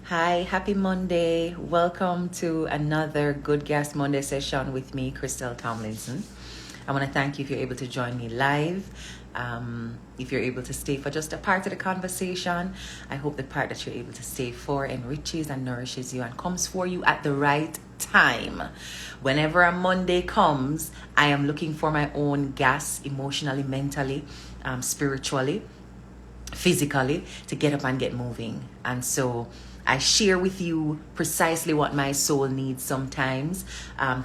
Hi, happy Monday. Welcome to another Good Gas Monday session with me, Krystal Tomlinson. I want to thank you if you're able to join me live. If you're able to stay for just a part of the conversation, I hope the part that you're able to stay for enriches and nourishes you and comes for you at the right time. Whenever a Monday comes, I am looking for my own gas emotionally, mentally, spiritually, physically to get up and get moving. And so I share with you precisely what my soul needs sometimes,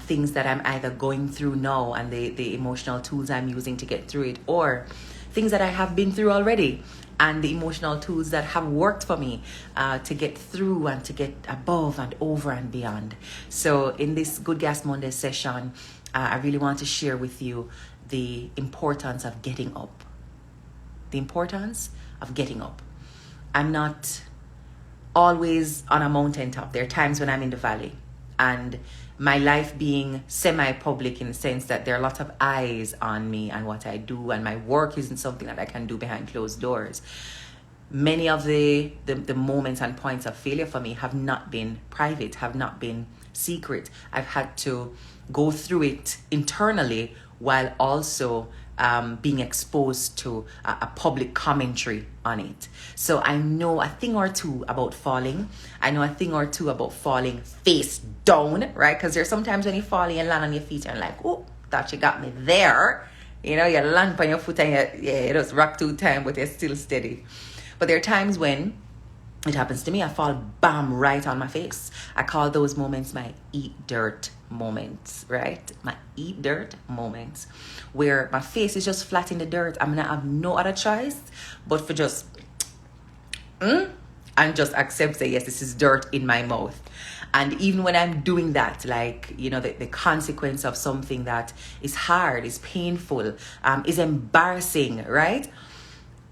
things that I'm either going through now and the emotional tools I'm using to get through it, or things that I have been through already and the emotional tools that have worked for me to get through and to get above and over and beyond. So in this Good Gas Monday session, I really want to share with you the importance of getting up. The importance of getting up. I'm not always on a mountaintop. There are times when I'm in the valley, and my life being semi-public in the sense that there are a lot of eyes on me and what I do, and my work isn't something that I can do behind closed doors. Many of the moments and points of failure for me have not been private, have not been secret. I've had to go through it internally while also being exposed to a public commentary on it. So I know a thing or two about falling. I know a thing or two about falling face down, right? Because there's sometimes when you fall and you land on your feet and you're like, oh, thought you got me there. You know, you land on your foot and you just rock 2 times, but you're still steady. But there are times when it happens to me, I fall bam right on my face. I call those moments my eat dirt moments, right? My eat dirt moments, where my face is just flat in the dirt. I'm gonna have no other choice but for just and just accept that yes, this is dirt in my mouth. And even when I'm doing that, like, you know, the consequence of something that is hard, is painful, is embarrassing, right?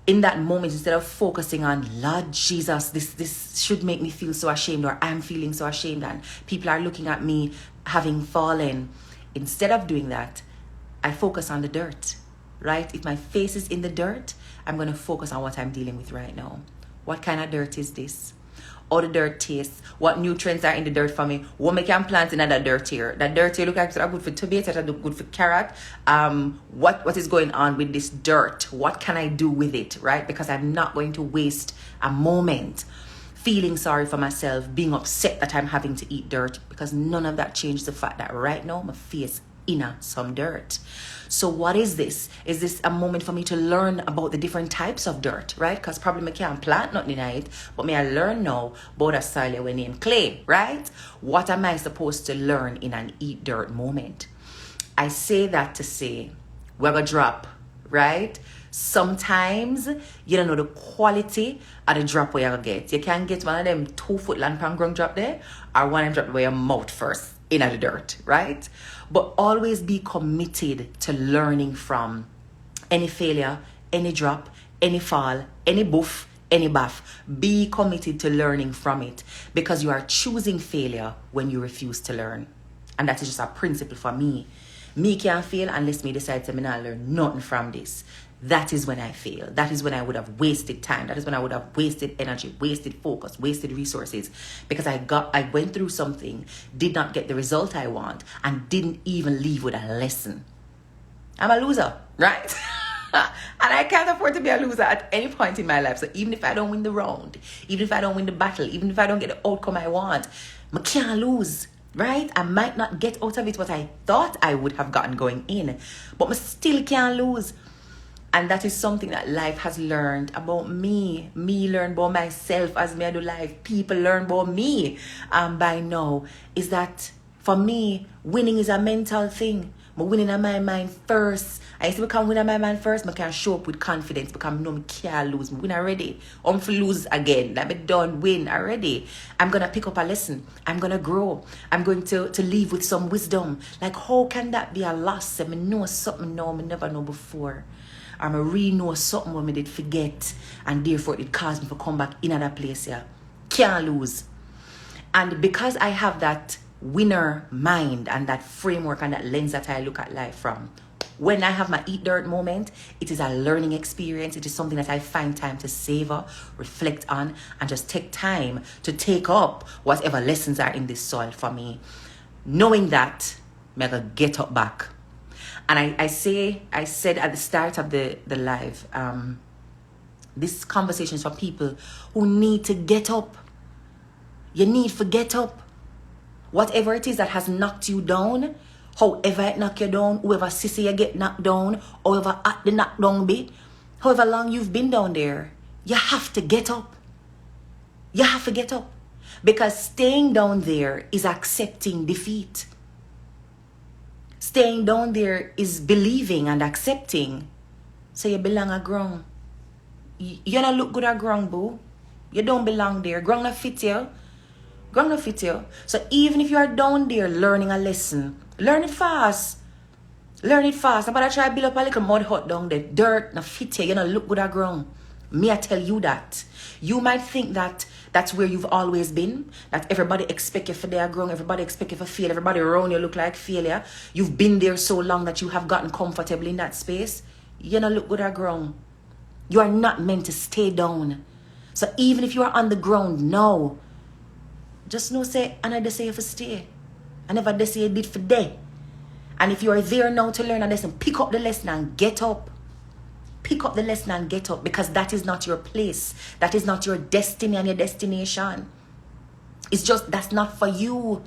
In that moment, instead of focusing on, Lord Jesus, this should make me feel so ashamed, or I'm feeling so ashamed and people are looking at me having fallen. Instead of doing that, I focus on the dirt, right? If my face is in the dirt, I'm going to focus on what I'm dealing with right now. What kind of dirt is this? How the dirt tastes? What nutrients are in the dirt for me? What I can plant in that dirt here? That dirt here look like it's good for tomato, it's good for carrot. What is going on with this dirt? What can I do with it, right? Because I'm not going to waste a moment feeling sorry for myself, being upset that I'm having to eat dirt, because none of that changed the fact that right now my face in some dirt. So what is this? Is this a moment for me to learn about the different types of dirt, right? Because probably I can't plant nothing in it, but may I learn now about a soil we name clay, right? What am I supposed to learn in an eat dirt moment? I say that to say, we're gonna drop, right? Sometimes you don't know the quality of the drop where you get. You can get one of them 2 foot land pan ground drop there, or one of them drop where your mouth first in the dirt, right? But always be committed to learning from any failure, any drop, any fall, any boof, any bath. Be committed to learning from it, because you are choosing failure when you refuse to learn. And that is just a principle for me. Me can't fail unless me decide to not learn nothing from this. That is when I fail. That is when I would have wasted time. That is when I would have wasted energy, wasted focus, wasted resources, because I went through something, did not get the result I want, and didn't even leave with a lesson. I'm a loser, right? And I can't afford to be a loser at any point in my life. So even if I don't win the round, even if I don't win the battle, even if I don't get the outcome I want, I can't lose. Right? I might not get out of it what I thought I would have gotten going in, but I still can't lose. And that is something that life has learned about me. Me learn about myself as me I do life. People learn about me by now. Is that for me, winning is a mental thing. I'm winning in my mind first. I used to become win in my mind first. I can show up with confidence because I know I can't lose. I win already. I'm to lose again. Let me done win already. I'm going to pick up a lesson. I'm going to grow. I'm going to leave with some wisdom. Like, how can that be a loss? I know something now I never know before. I'm a re-know something what I did forget, and therefore it caused me to come back in another place here. Can't lose. And because I have that winner mind and that framework and that lens that I look at life from, When I have my eat dirt moment, it is a learning experience. It is something that I find time to savor, reflect on, and just take time to take up whatever lessons are in this soil for me. Knowing that, I'm going to get up back. And I said at the start of the live, this conversation is for people who need to get up. You need to get up. Whatever it is that has knocked you down, however it knock you down, whoever sissy you get knocked down, however at the knock down bit, however long you've been down there, you have to get up. You have to get up. Because staying down there is accepting defeat. Staying down there is believing and accepting. So you belong at ground. You don't look good at ground, boo. You don't belong there. Ground not fit you. Ground not fit you. So even if you are down there learning a lesson, learn it fast. Learn it fast. I'm going to try to build up a little mud hut down there. Dirt not fit you. You don't look good at ground. Me, I tell you that. You might think that that's where you've always been. That everybody expect you for their ground. Everybody expect you for fail. Everybody around you look like failure. You've been there so long that you have gotten comfortable in that space. You don't look good at ground. You are not meant to stay down. So even if you are on the ground now, just know say, and I just say you for stay. I never just say you did for day. And if you are there now to learn a lesson, pick up the lesson and get up. Pick up the lesson and get up, because that is not your place. That is not your destiny and your destination. It's just, that's not for you.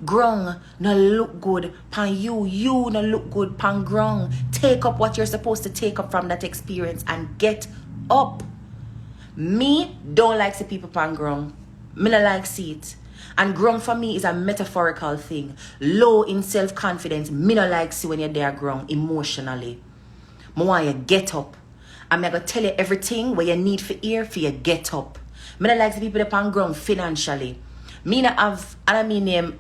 Grung no look good pan you. You no look good pan grung. Take up what you're supposed to take up from that experience and get up. Me don't like see people pan grung. Me no like see it. And grung for me is a metaphorical thing. Low in self-confidence. Me no like see when you're there grung emotionally. Me want you get up. I'm going to tell you everything what you need for here for you get up. Me no like see people that pan grung financially. Me no have, and I mean name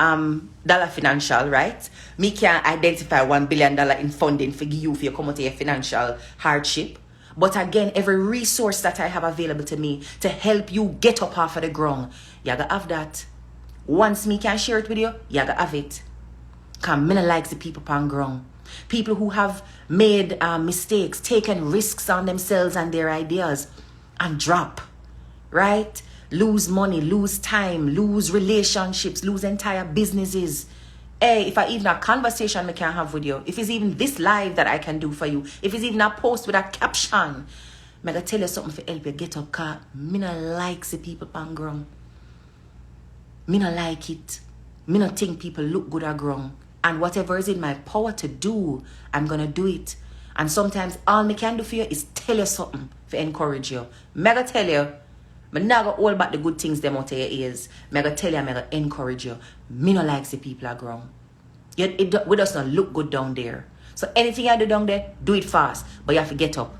dollar financial, right? Me can identify $1 billion in funding for you for you come out of your financial hardship. But again, every resource that I have available to me to help you get up off of the ground, you gotta have that. Once me can share it with you, you gotta have it. Because me no like the people pan ground. People who have made mistakes, taken risks on themselves and their ideas, and drop, right? Lose money, lose time, lose relationships, lose entire businesses. Hey, if I even a conversation I can have with you, if it's even this live that I can do for you, if it's even a post with a caption, I'm going to tell you something to help you get up, because me no like the people pan ground. Me no like it. Me no think people look good at ground. And whatever is in my power to do, I'm going to do it. And sometimes all me can do for you is tell you something to encourage you. I'm going to tell you, I'm not going to hold back the good things them out of your ears. I'm going to tell you, I'm going to encourage you. Me no like the people at ground. We just not look good down there. So anything I do down there, do it fast. But you have to get up.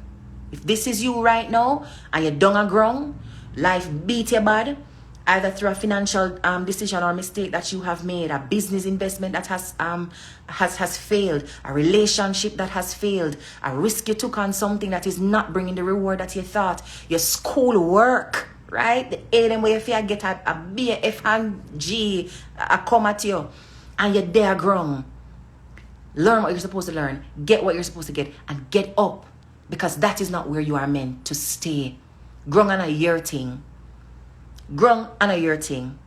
If this is you right now, and you're down at ground, life beat you bad, either through a financial decision or mistake that you have made, a business investment that has failed, a relationship that has failed, a risk you took on something that is not bringing the reward that you thought, your school work, right? The alien where if you get a B, a F and G, come at you, and you're there grown. Learn what you're supposed to learn, get what you're supposed to get, and get up, because that is not where you are meant to stay. Grown on a year thing. Grown on a year thing.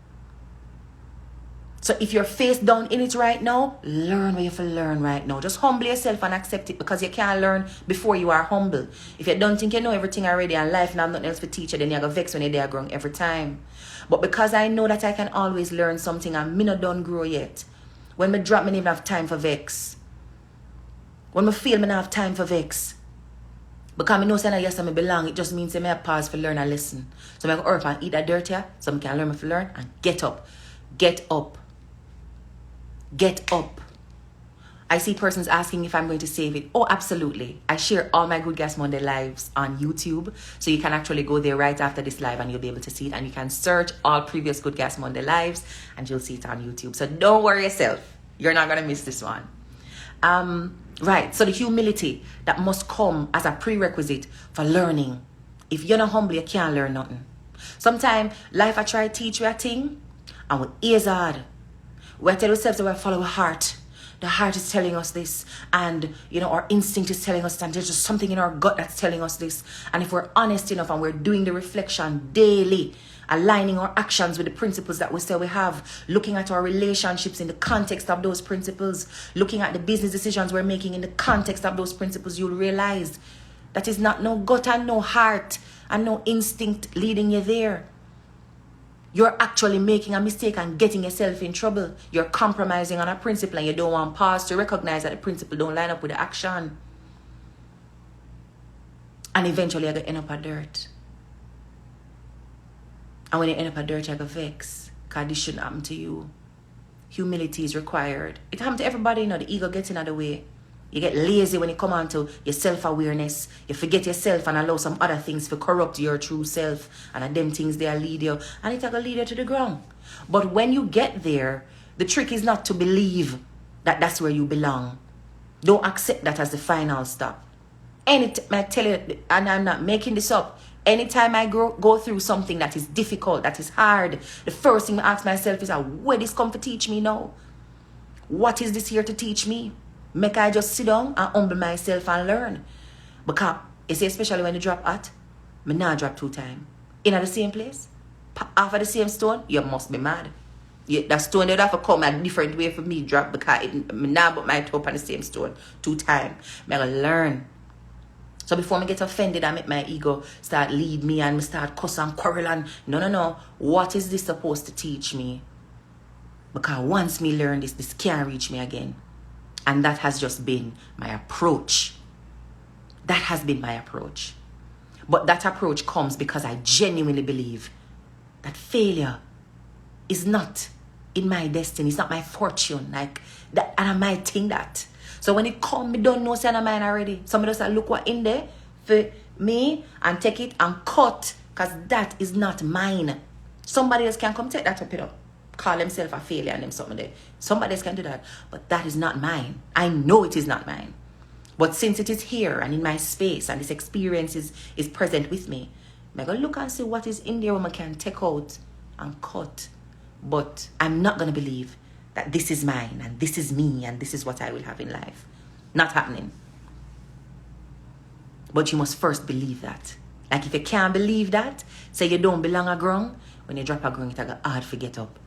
So if you're face down in it right now, learn what you have to learn right now. Just humble yourself and accept it, because you can't learn before you are humble. If you don't think you know everything already and life now nothing else to teach you, then you're going to vex when you're there growing every time. But because I know that I can always learn something and me not done grow yet. When me drop, me don't even have time for vex. When me feel, me don't have time for vex. Because I know saying yes, I belong, it just means I may pause for learn a lesson. So I go earth and eat that dirt here, so I can learn to learn and get up. Get up. Get up. I see persons asking if I'm going to save it. Oh, absolutely. I share all my Good Gas Monday lives on YouTube. So you can actually go there right after this live and you'll be able to see it. And you can search all previous Good Gas Monday lives and you'll see it on YouTube. So don't worry yourself. You're not going to miss this one. Right. So the humility that must come as a prerequisite for learning. If you're not humble, you can't learn nothing. Sometimes life I try to teach you a thing and with ears hard. We tell ourselves that we follow our heart. the heart is telling us this, and our instinct is telling us, and there's just something in our gut that's telling us this. And if we're honest enough and we're doing the reflection daily, aligning our actions with the principles that we say we have, looking at our relationships in the context of those principles, looking at the business decisions we're making in the context of those principles, you'll realize that is not no gut and no heart and no instinct leading you there. You're actually making a mistake and getting yourself in trouble. You're compromising on a principle, and you don't want to pause to recognize that the principle don't line up with the action. And eventually you're going to end up at dirt. And when you end up at dirt, you're going to vex. Because this shouldn't happen to you. Humility is required. It happens to everybody, the ego gets in the way. You get lazy when you come on to your self-awareness. You forget yourself and allow some other things to corrupt your true self. And them things, they'll lead you. And it's going to lead you to the ground. But when you get there, the trick is not to believe that that's where you belong. Don't accept that as the final stop. I tell you, and I'm not making this up, anytime I go through something that is difficult, that is hard, the first thing I ask myself is, where this come to teach me now? What is this here to teach me? Make I just sit down and humble myself and learn. Because, you see, especially when you drop at, me not drop 2 times. In the same place, half of the same stone, you must be mad. That stone that have to come a different way for me drop, because me not put my toe on the same stone 2 times. I gotta learn. So before me get offended and make my ego start lead me and me start cuss and quarrel and no. What is this supposed to teach me? Because once me learn this can't reach me again. And that has just been my approach. That has been my approach. But that approach comes because I genuinely believe that failure is not in my destiny. It's not my fortune. Like that, and I might think that. So when it comes, me don't know saying mine already. Somebody just look what in there for me and take it and cut, because that is not mine. Somebody else can come take that up, call himself a failure and them something there. Somebody else can do that. But that is not mine. I know it is not mine. But since it is here and in my space and this experience is present with me, I'm going to look and see what is in there when I can take out and cut. But I'm not going to believe that this is mine and this is me and this is what I will have in life. Not happening. But you must first believe that. Like if you can't believe that, say you don't belong a ground, when you drop a ground, it's hard to get up.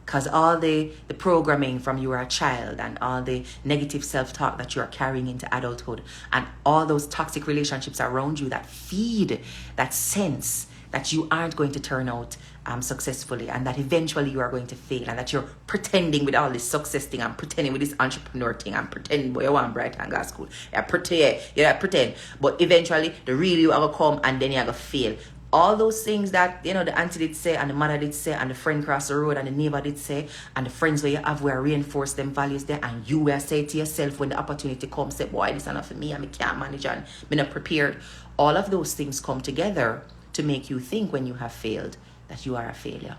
Because all the programming from you were a child and all the negative self-talk that you are carrying into adulthood and all those toxic relationships around you that feed that sense that you aren't going to turn out successfully and that eventually you are going to fail and that you're pretending with all this success thing and pretending with this entrepreneur thing and pretending boy you want bright and go to school. You pretend. But eventually the real you are going to come and then you're going to fail. All those things that, the auntie did say and the mother did say and the friend across the road and the neighbor did say and the friends where you have where reinforce them values there and you will say to yourself when the opportunity comes, say, boy, this is enough for me and I can't manage and I'm not prepared. All of those things come together to make you think when you have failed that you are a failure.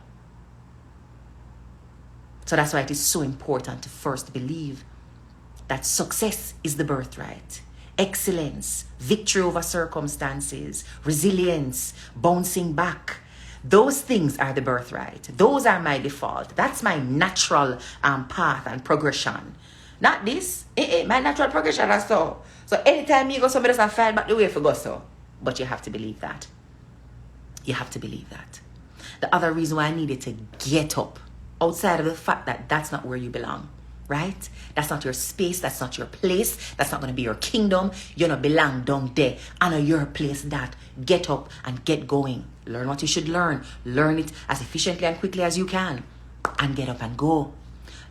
So that's why it is so important to first believe that success is the birthright. Excellence, victory over circumstances, resilience, bouncing back. Those things are the birthright. Those are my default. That's my natural path and progression. Not this. My natural progression is so. So anytime you go, somebody doesn't find back the way for go so. But you have to believe that. You have to believe that. The other reason why I needed to get up, outside of the fact that that's not where you belong. Right? That's not your space. That's not your place. That's not going to be your kingdom. You don't belong down there. Honor your place that. Get up and get going. Learn what you should learn. Learn it as efficiently and quickly as you can. And get up and go.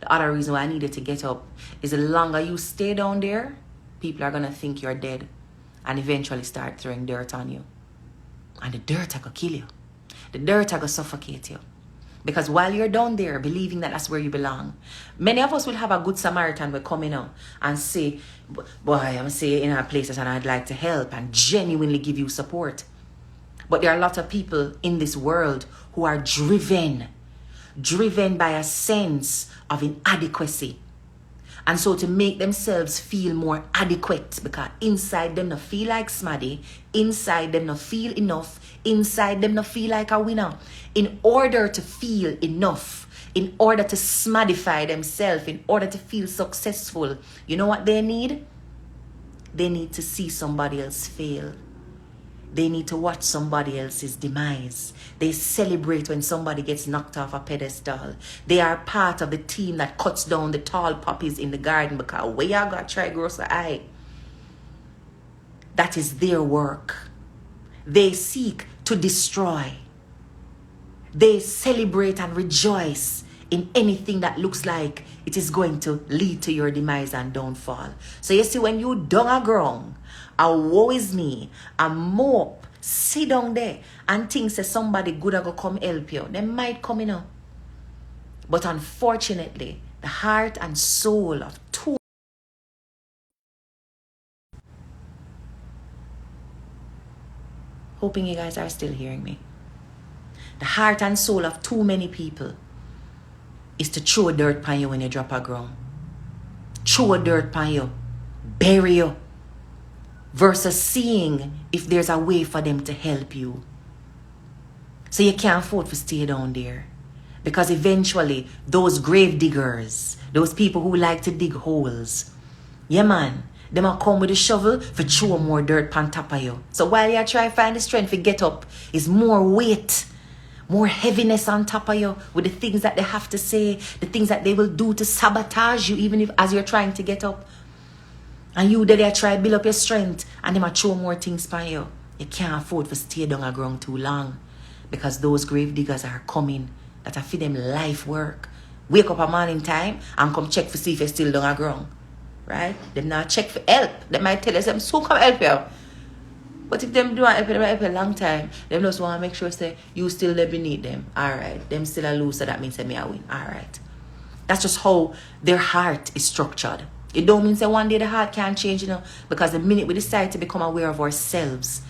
The other reason why I needed to get up is the longer you stay down there, people are going to think you're dead. And eventually start throwing dirt on you. And the dirt are going to kill you. The dirt are going to suffocate you. Because while you're down there believing that that's where you belong, many of us will have a good Samaritan will come in and say, boy, I'm saying in our places and I'd like to help and genuinely give you support. But there are a lot of people in this world who are driven by a sense of inadequacy. And so to make themselves feel more adequate, because inside them not feel like smaddy, inside them not feel enough, inside them not feel like a winner. In order to feel enough, in order to smadify themselves, in order to feel successful, you know what they need? They need to see somebody else fail. They need to watch somebody else's demise. They celebrate when somebody gets knocked off a pedestal. They are part of the team that cuts down the tall poppies in the garden because where you got to try grow so high. That is their work. They seek to destroy. They celebrate and rejoice in anything that looks like it is going to lead to your demise and downfall. So you see, when you dung a ground, a woe is me, a mope, sit down there and think say somebody good a go come help you. They might come, you know. But unfortunately, the heart and soul of two. Hoping you guys are still hearing me. The heart and soul of too many people is to throw dirt on you when you drop a ground. Throw dirt on you. Bury you. Versus seeing if there's a way for them to help you. So you can't afford to stay down there. Because eventually, those grave diggers, those people who like to dig holes, yeah man, they might come with a shovel for throw more dirt on top of you. So while you try to find the strength to get up, is more weight, more heaviness on top of you with the things that they have to say, the things that they will do to sabotage you even if as you're trying to get up. And you there try to build up your strength and they might throw more things on you. You can't afford to stay down a ground too long because those grave diggers are coming that are for them life work. Wake up a morning time and come check to see if you're still down a ground. Right? Them not check for help. They might tell us, so come help you. But if them do help you, they might help you a long time. Them just want to make sure say you still there beneath them. Alright. Them still a lose, so that means that me a win. Alright. That's just how their heart is structured. It don't mean say one day the heart can't change, you know. Because the minute we decide to become aware of ourselves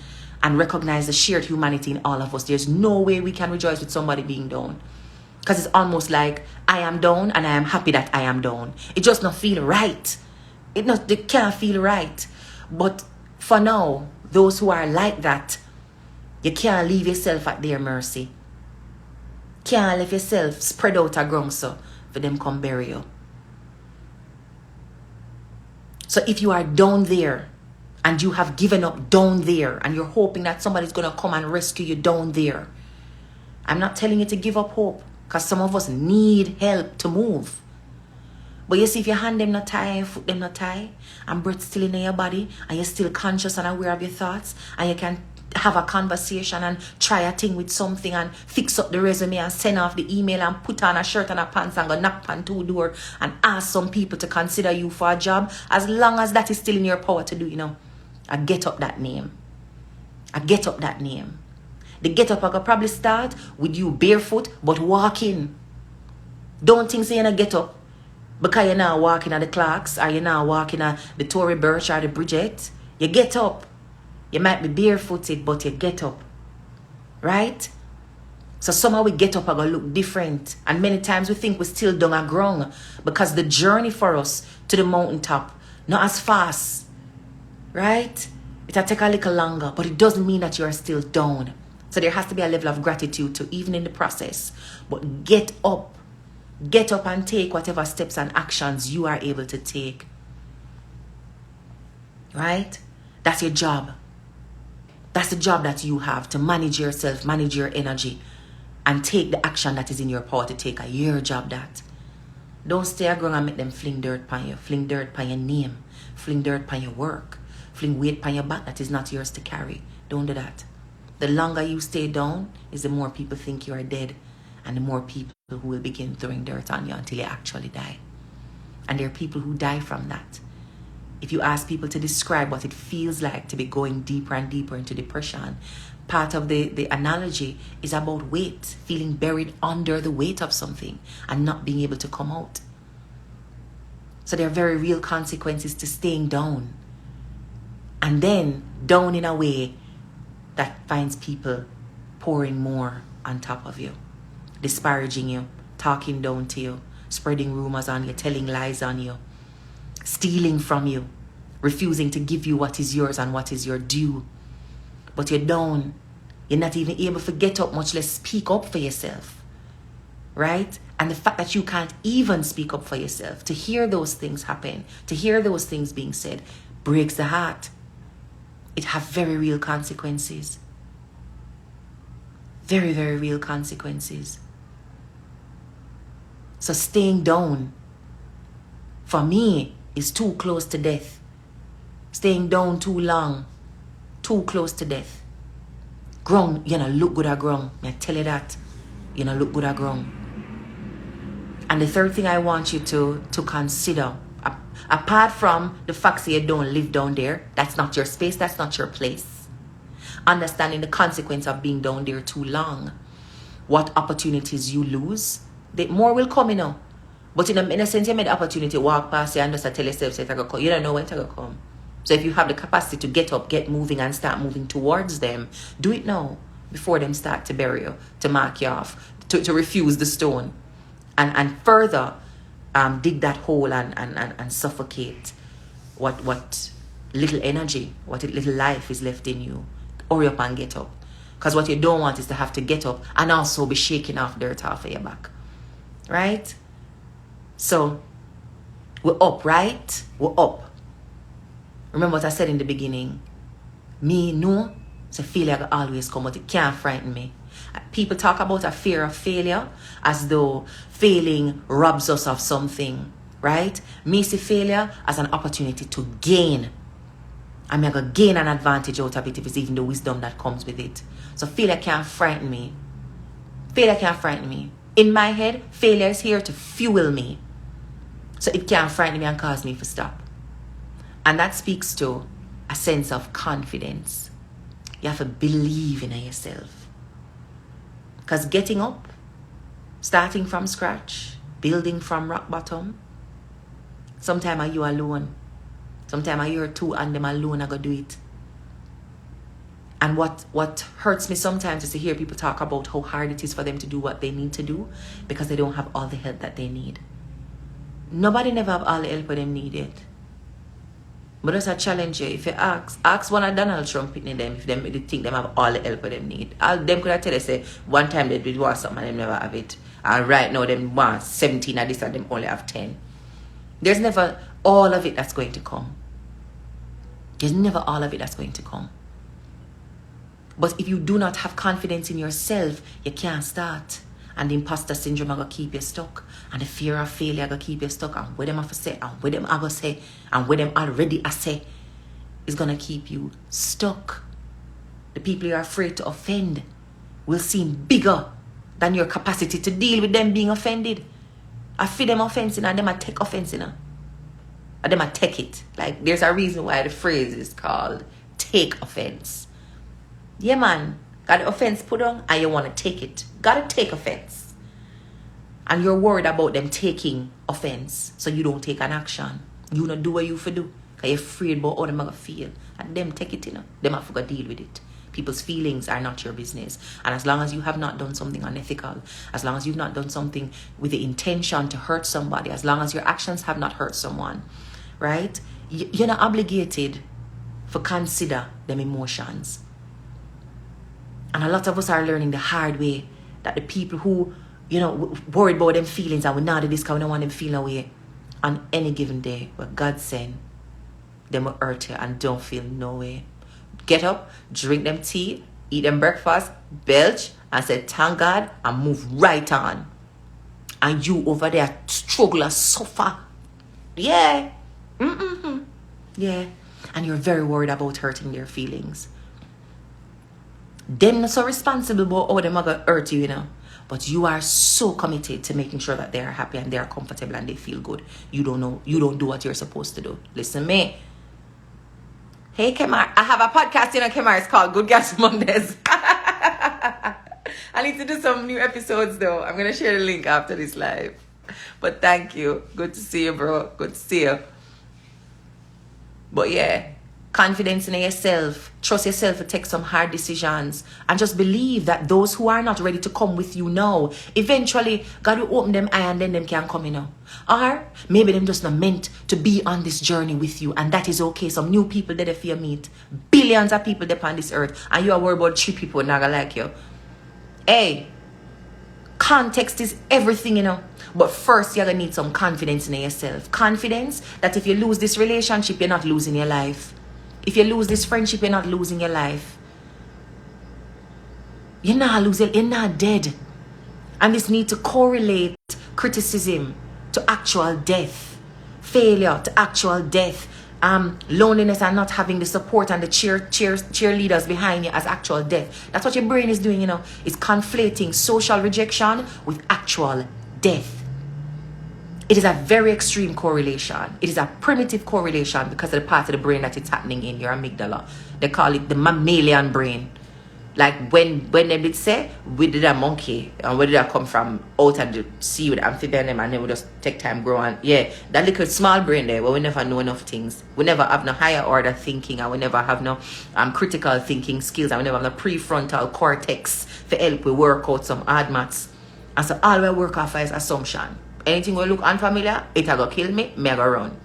and recognize the shared humanity in all of us, there's no way we can rejoice with somebody being down. Because it's almost like I am down and I am happy that I am down. It just not feel right. They can't feel right. But for now, those who are like that, you can't leave yourself at their mercy. Can't leave yourself spread out a ground so for them come bury you. So if you are down there and you have given up down there and you're hoping that somebody's going to come and rescue you down there, I'm not telling you to give up hope because some of us need help to move. But you see, if your hand them not tie, foot them not tie, and breath still in your body, and you're still conscious and aware of your thoughts, and you can have a conversation and try a thing with something and fix up the resume and send off the email and put on a shirt and a pants and go knock on two door and ask some people to consider you for a job, as long as that is still in your power to do, you know, I get up that name. I get up that name. The get up I could probably start with you barefoot but walking. Don't think say you're gonna get up because you're not walking at the Clarks or you're not walking at the Tory Burch or the Bridget. You get up. You might be barefooted, but you get up. Right? So somehow we get up and going to look different. And many times we think we're still down a ground because the journey for us to the mountaintop, not as fast. Right? It'll take a little longer, but it doesn't mean that you're still down. So there has to be a level of gratitude too, even in the process. But get up. Get up and take whatever steps and actions you are able to take. Right? That's your job. That's the job that you have, to manage yourself, manage your energy, and take the action that is in your power to take. Your job that. Don't stay around and make them fling dirt upon you. Fling dirt upon your name. Fling dirt upon your work. Fling weight upon your back that is not yours to carry. Don't do that. The longer you stay down is the more people think you are dead. And the more people who will begin throwing dirt on you until you actually die. And there are people who die from that. If you ask people to describe what it feels like to be going deeper and deeper into depression, part of the analogy is about weight, feeling buried under the weight of something and not being able to come out. So there are very real consequences to staying down. And then down in a way that finds people pouring more on top of you, disparaging you, talking down to you, spreading rumors on you, telling lies on you, stealing from you, refusing to give you what is yours and what is your due. But you're down. You're not even able to get up, much less speak up for yourself. Right? And the fact that you can't even speak up for yourself, to hear those things happen, to hear those things being said, breaks the heart. It have very real consequences. Very, very real consequences. So staying down, for me, is too close to death. Staying down too long, too close to death. Grung, you know, look good at grung. I tell you that. You know, look good at grung. And the third thing I want you to consider, apart from the fact that you don't live down there, that's not your space, that's not your place. Understanding the consequence of being down there too long. What opportunities you lose, more will come, you know. But in a sense, you made the opportunity to walk past you and just tell yourself, you don't know when it's going to come. So if you have the capacity to get up, get moving, and start moving towards them, do it now before them start to bury you, to mark you off, to refuse the stone. And further dig that hole and suffocate what little energy, what little life is left in you. Hurry up and get up. Because what you don't want is to have to get up and also be shaking off dirt off of your back. Right? So, we're up, right? We're up. Remember what I said in the beginning. Me, no. So failure will always come, but it can't frighten me. People talk about a fear of failure as though failing robs us of something, right? Me see failure as an opportunity to gain. I'm going to gain an advantage out of it if it's even the wisdom that comes with it. So failure can't frighten me. Failure can't frighten me. In my head, failure is here to fuel me. So it can't frighten me and cause me to stop. And that speaks to a sense of confidence. You have to believe in yourself. Because getting up, starting from scratch, building from rock bottom, sometimes are you alone. Sometimes are you two and them alone are going to do it. And what hurts me sometimes is to hear people talk about how hard it is for them to do what they need to do because they don't have all the help that they need. Nobody never have all the help that they need it. But that's a challenge you. If you ask one of Donald Trump in them, if they think them have all the help that they need. All them could have tell you, say, one time they did want something and they never have it. And right now, them want 17 of this and them only have 10. There's never all of it that's going to come. There's never all of it that's going to come. But if you do not have confidence in yourself, you can't start. And the imposter syndrome are going to keep you stuck. And the fear of failure are going to keep you stuck. And what them have to say, and what them are going to say, and what them already are say, is going to keep you stuck. The people you're afraid to offend will seem bigger than your capacity to deal with them being offended. I feel them offensing and them I take offense, and them I take it. Like, there's a reason why the phrase is called take offense. Yeah, man. Got the offense put on and you want to take it. Got to take offense. And you're worried about them taking offense, so you don't take an action. You don't do what you for do. Because you're afraid about how they're going to feel. And them take it, Them have to deal with it. People's feelings are not your business. And as long as you have not done something unethical, as long as you've not done something with the intention to hurt somebody, as long as your actions have not hurt someone, right? You're not obligated to consider them emotions. And a lot of us are learning the hard way that the people who, worried about them feelings and we not do this because we don't want them feeling away on any given day where God send them will hurt you and don't feel no way. Get up, drink them tea, eat them breakfast, belch, and say thank God and move right on. And you over there struggle and suffer. Yeah. Yeah. And you're very worried about hurting their feelings. Them not so responsible about how them are going to hurt you, But you are so committed to making sure that they are happy and they are comfortable and they feel good. You don't do what you're supposed to do. Listen me. Hey, Kemar. I have a podcast, Kemar. It's called Good Gas Mondays. I need to do some new episodes, though. I'm going to share the link after this live. But thank you. Good to see you, bro. Good to see you. But yeah. Confidence in yourself. Trust yourself to take some hard decisions. And just believe that those who are not ready to come with you now, eventually, God will open them eye and then them can come in. Or maybe them just not meant to be on this journey with you. And that is okay. Some new people that if you meet. Billions of people there on this earth. And you are worried about 3 people not gonna like you. Hey. Context is everything, you know. But first, you're going to need some confidence in yourself. Confidence that if you lose this relationship, you're not losing your life. If you lose this friendship, you're not losing your life. You're not losing, you're not dead. And this need to correlate criticism to actual death. Failure to actual death. Loneliness and not having the support and the cheerleaders behind you as actual death. That's what your brain is doing, you know. It's conflating social rejection with actual death. It is a very extreme correlation. It is a primitive correlation because of the part of the brain that it's happening in your amygdala. They call it the mammalian brain. Like when they did say, we did a monkey, and where did that come from? Out of the sea with amphibian, and then we just take time grow on. Yeah, that little small brain there where we never know enough things. We never have no higher order thinking, and we never have no critical thinking skills, and we never have no prefrontal cortex for help we work out some hard maths. And so all we work off is assumption. Anything will look unfamiliar, it'll go kill me, me go run.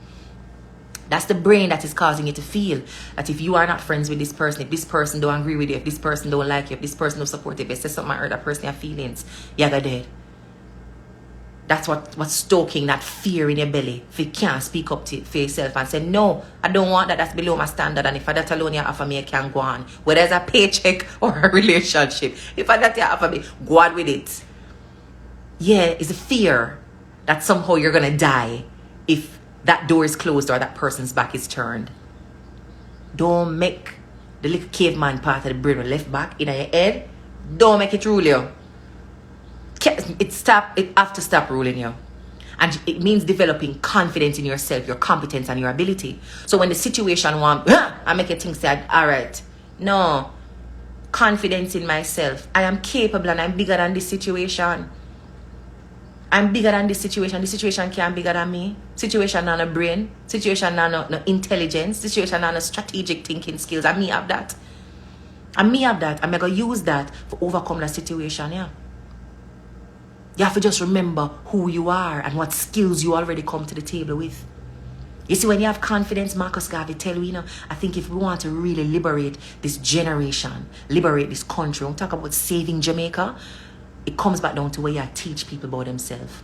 That's the brain that is causing you to feel that if you are not friends with this person, if this person don't agree with you, if this person don't like you, if this person don't support you, if they say something hurt that person your feelings, you're dead. That's what's stoking that fear in your belly. If you can't speak up for yourself and say, no, I don't want that, that's below my standard, and if I that alone you offer me, I can't go on. Whether it's a paycheck or a relationship, if I that you offer me, go on with it. Yeah, it's a fear that somehow you're going to die if that door is closed or that person's back is turned. Don't make the little caveman part of the brain left back in your head. Don't make it rule you. It have to stop ruling you. And it means developing confidence in yourself, your competence and your ability. So when the situation wants, I make you think, say, all right, no, confidence in myself. I am capable and I'm bigger than this situation. I'm bigger than this situation. This situation can't be bigger than me. Situation not no brain. Situation not no intelligence. Situation not no strategic thinking skills. And me have that. I'm going to use that to overcome that situation, yeah. You have to just remember who you are and what skills you already come to the table with. You see, when you have confidence, Marcus Garvey tell you, you know, I think if we want to really liberate this generation, liberate this country, we'll talk about saving Jamaica, it comes back down to where you teach people about themselves.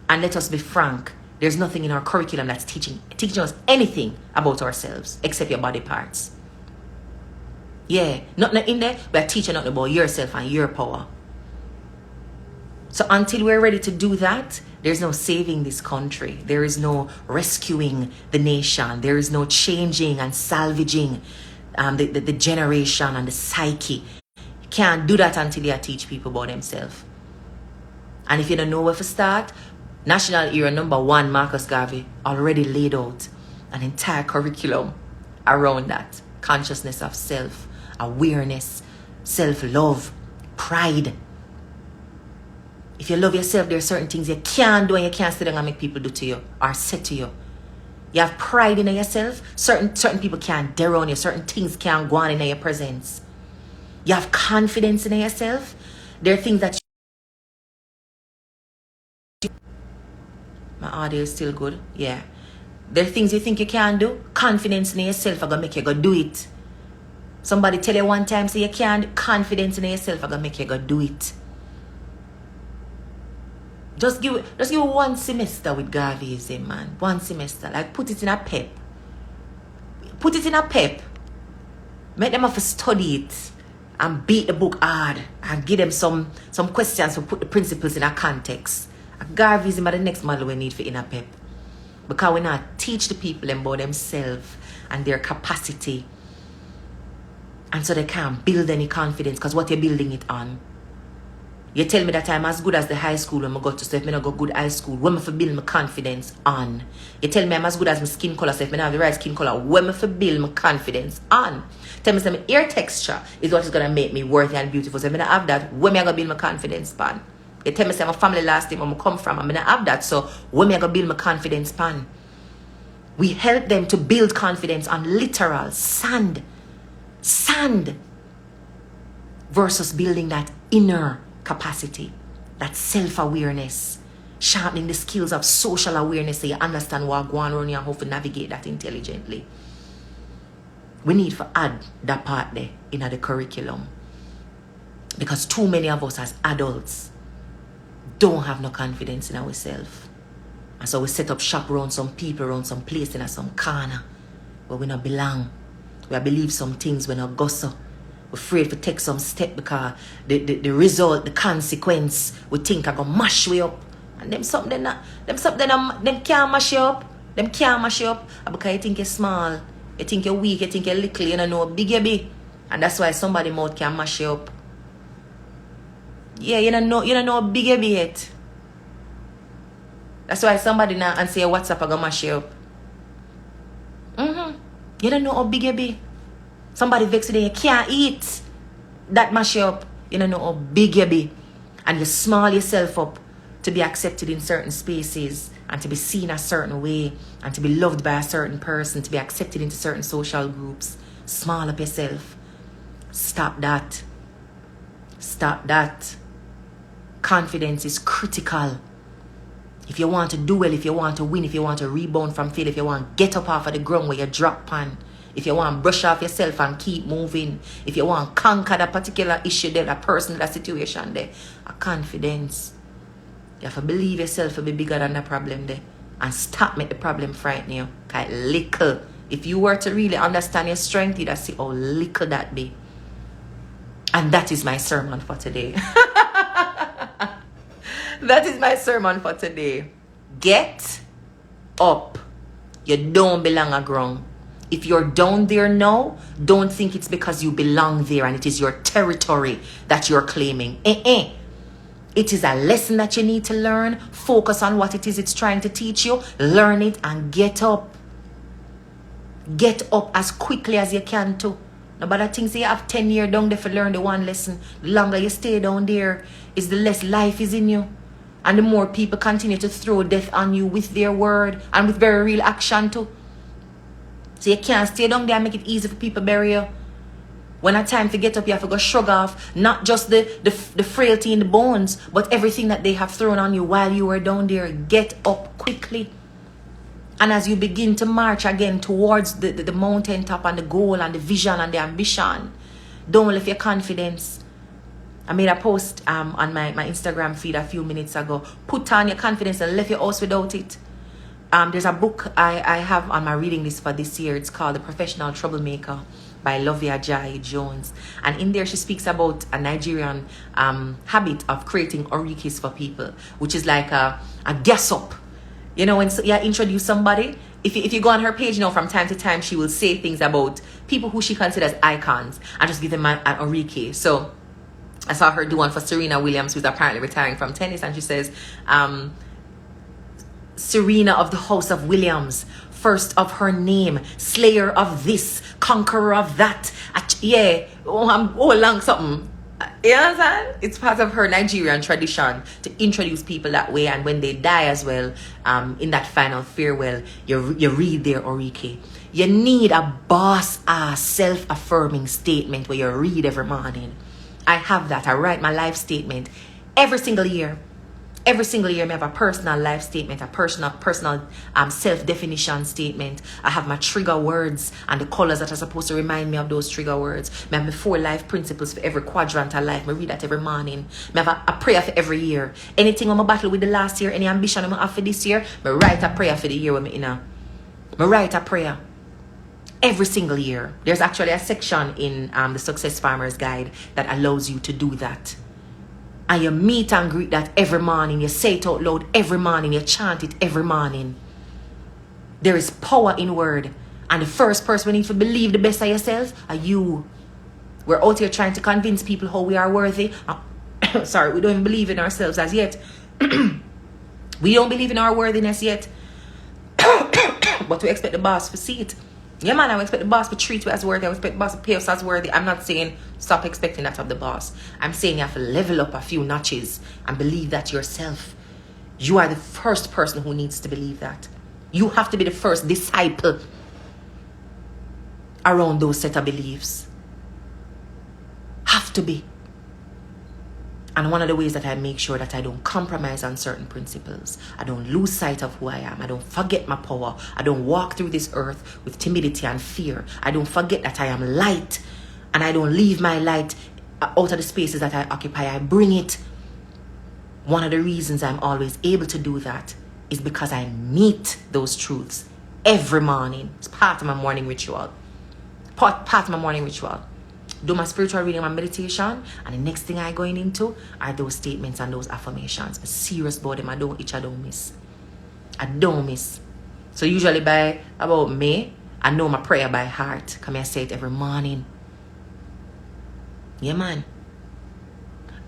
And let us be frank, there's nothing in our curriculum that's teaching us anything about ourselves except your body parts. Yeah, nothing in there, we're teaching nothing about yourself and your power. So until we're ready to do that, there's no saving this country. There is no rescuing the nation. There is no changing and salvaging the generation and the psyche. Can't do that until you teach people about themselves. And if you don't know where to start, National Hero #1, Marcus Garvey, already laid out an entire curriculum around that. Consciousness of self, awareness, self-love, pride. If you love yourself, there are certain things you can't do and you can't sit down and make people do to you or say to you. You have pride in yourself. Certain people can't dare on you. Certain things can't go on in your presence. You have confidence in yourself. There are things that my audio is still good. Yeah. There are things you think you can't do. Confidence in yourself are going to make you go do it. Somebody tell you one time say you can't. Confidence in yourself are going to make you go do it. Just give one semester with Garveyism, man. One semester. Like put it in a pep. Put it in a pep. Make them have to study it. And beat the book hard and give them some questions to put the principles in a context. Garveyism are the next model we need for inner pep. Because we not teach the people about themselves and their capacity. And so they can't build any confidence because what you're building it on. You tell me that I'm as good as the high school when I go to, so if I don't go good high school, when I build my confidence on. You tell me I'm as good as my skin color, so if I don't have the right skin color, when I build my confidence on. Tell me my ear texture is what is going to make me worthy and beautiful. So if I don't have that, when am I going to build my confidence on? You tell me my family last name, where I come from, I'm going to have that, so when am I going to build my confidence on? We help them to build confidence on literal sand. Sand. Versus building that inner capacity, that self-awareness, sharpening the skills of social awareness so you understand what going on and how to navigate that intelligently. We need to add that part there in the curriculum. Because too many of us as adults, don't have no confidence in ourselves. And so we set up shop around some people, around some place in some corner where we not belong. We believe some things we not go so. We're afraid to take some step because the result, the consequence, we think are gonna mash we up. And them can't mash you up. Them can't mash you up because you think you're small, you think you're weak, you think you're little, you don't know how big you be. And that's why somebody mouth can mash you up. Yeah, you don't know how big you be yet. That's why somebody now and say WhatsApp are gonna mash you up. You don't know how big you be. Somebody vex you, you can't eat. That mash you up. You don't know how big you be. And you small yourself up to be accepted in certain spaces and to be seen a certain way and to be loved by a certain person, to be accepted into certain social groups. Small up yourself. Stop that. Stop that. Confidence is critical. If you want to do well, if you want to win, if you want to rebound from failure, if you want to get up off of the ground where you drop on, if you want to brush off yourself and keep moving, if you want to conquer that particular issue there, that person, that situation there, a confidence. You have to believe yourself to be bigger than the problem there. And stop make the problem frighten you. Because little. If you were to really understand your strength, you'd see how little that be. And that is my sermon for today. That is my sermon for today. Get up. You don't belong on ground. If you're down there now, don't think it's because you belong there and it is your territory that you're claiming. It is a lesson that you need to learn. Focus on what it is it's trying to teach you. Learn it and get up. Get up as quickly as you can too. No matter things you have 10 years down there to learn the one lesson. The longer you stay down there, is the less life is in you. And the more people continue to throw death on you with their word and with very real action too. So you can't stay down there and make it easy for people to bury you. When it's time to get up, you have to go shrug off not just the frailty in the bones, but everything that they have thrown on you while you were down there. Get up quickly. And as you begin to march again towards the mountaintop and the goal and the vision and the ambition, don't lift your confidence. I made a post on my Instagram feed a few minutes ago. Put on your confidence and left your house without it. There's a book I have on my reading list for this year. It's called The Professional Troublemaker by Lovia Jones. And in there she speaks about a Nigerian habit of creating orikis for people, which is like a guess up. You know, when you introduce somebody, if you go on her page, you know, from time to time, she will say things about people who she considers icons and just give them an oriki. So I saw her do one for Serena Williams, who's apparently retiring from tennis, and she says, Serena of the House of Williams, first of her name, slayer of this, conqueror of that. I'm long something. You understand? It's part of her Nigerian tradition to introduce people that way, and when they die as well, in that final farewell, you read their oriki. You need a boss-ass self-affirming statement where you read every morning. I have that. I write my life statement every single year. Every single year, I have a personal life statement, a personal self-definition statement. I have my trigger words and the colors that are supposed to remind me of those trigger words. I have my 4 life principles for every quadrant of life. I read that every morning. I have a prayer for every year. Anything I'm battle with the last year, any ambition I'm have for this year, I write a prayer for the year with me, I write a prayer. Every single year. There's actually a section in the Success Farmer's Guide that allows you to do that. And you meet and greet that every morning. You say it out loud every morning. You chant it every morning. There is power in word. And the first person we need to believe the best of yourself are you. We're out here trying to convince people how we are worthy. Sorry, we don't even believe in ourselves as yet. We don't believe in our worthiness yet. But we expect the boss to see it. Yeah, man, I expect the boss to treat you as worthy. I expect the boss to pay us as worthy. I'm not saying stop expecting that of the boss. I'm saying you have to level up a few notches and believe that yourself. You are the first person who needs to believe that. You have to be the first disciple around those set of beliefs. Have to be. And one of the ways that I make sure that I don't compromise on certain principles, I don't lose sight of who I am, I don't forget my power, I don't walk through this earth with timidity and fear, I don't forget that I am light, and I don't leave my light out of the spaces that I occupy, I bring it. One of the reasons I'm always able to do that is because I meet those truths every morning. It's part of my morning ritual. Part of my morning ritual. Do my spiritual reading, my meditation, and the next thing I'm going into are those statements and those affirmations. I'm serious about them. I don't miss. I don't miss. So usually by about May, I know my prayer by heart. Come here, I say it every morning. Yeah, man.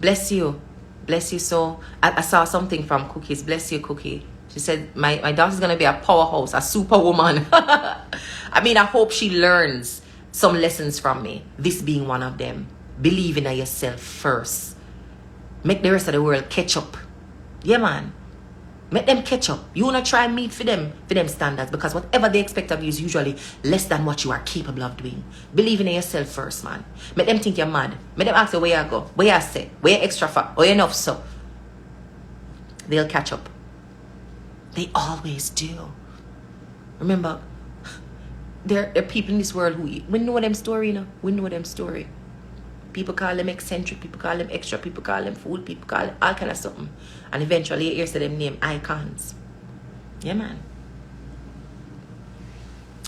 Bless you. Bless you. So I saw something from Cookies. Bless you, Cookie. She said, my daughter's going to be a powerhouse, a superwoman. I mean, I hope she learns some lessons from me. This being one of them. Believe in yourself first. Make the rest of the world catch up. Yeah, man. Make them catch up. You want to try and meet for them standards, because whatever they expect of you is usually less than what you are capable of doing. Believe in yourself first, man. Make them think you're mad. Make them ask you where you go, where you say, where you extra far, or you enough so. They'll catch up. They always do. Remember, there are people in this world who, we know them story, you know. We know them story. People call them eccentric, people call them extra, people call them fool, people call them all kind of something. And eventually you hear them name icons. Yeah, man.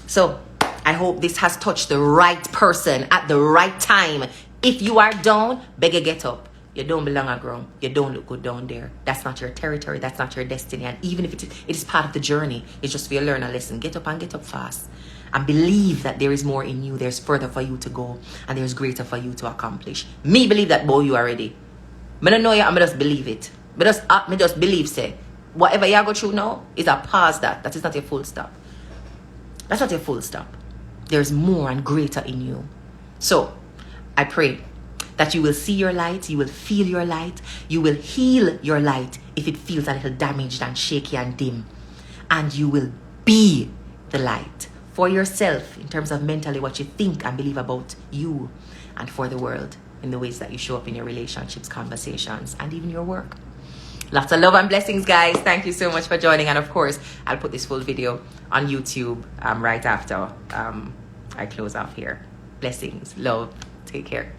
So, I hope this has touched the right person at the right time. If you are down, beg you get up. You don't belong at ground. You don't look good down there. That's not your territory. That's not your destiny. And even if it is part of the journey, it's just for you to learn a lesson. Get up and get up fast. And believe that there is more in you. There's further for you to go. And there's greater for you to accomplish. Me believe that about you already. I don't know you, I just believe it. Me just believe, say, whatever you go through now is a pause that. That is not your full stop. That's not your full stop. There's more and greater in you. So, I pray that you will see your light, you will feel your light, you will heal your light if it feels a little damaged and shaky and dim. And you will be the light for yourself in terms of mentally what you think and believe about you, and for the world in the ways that you show up in your relationships, conversations, and even your work. Lots of love and blessings, guys. Thank you so much for joining. And of course, I'll put this full video on YouTube right after I close off here. Blessings, love, take care.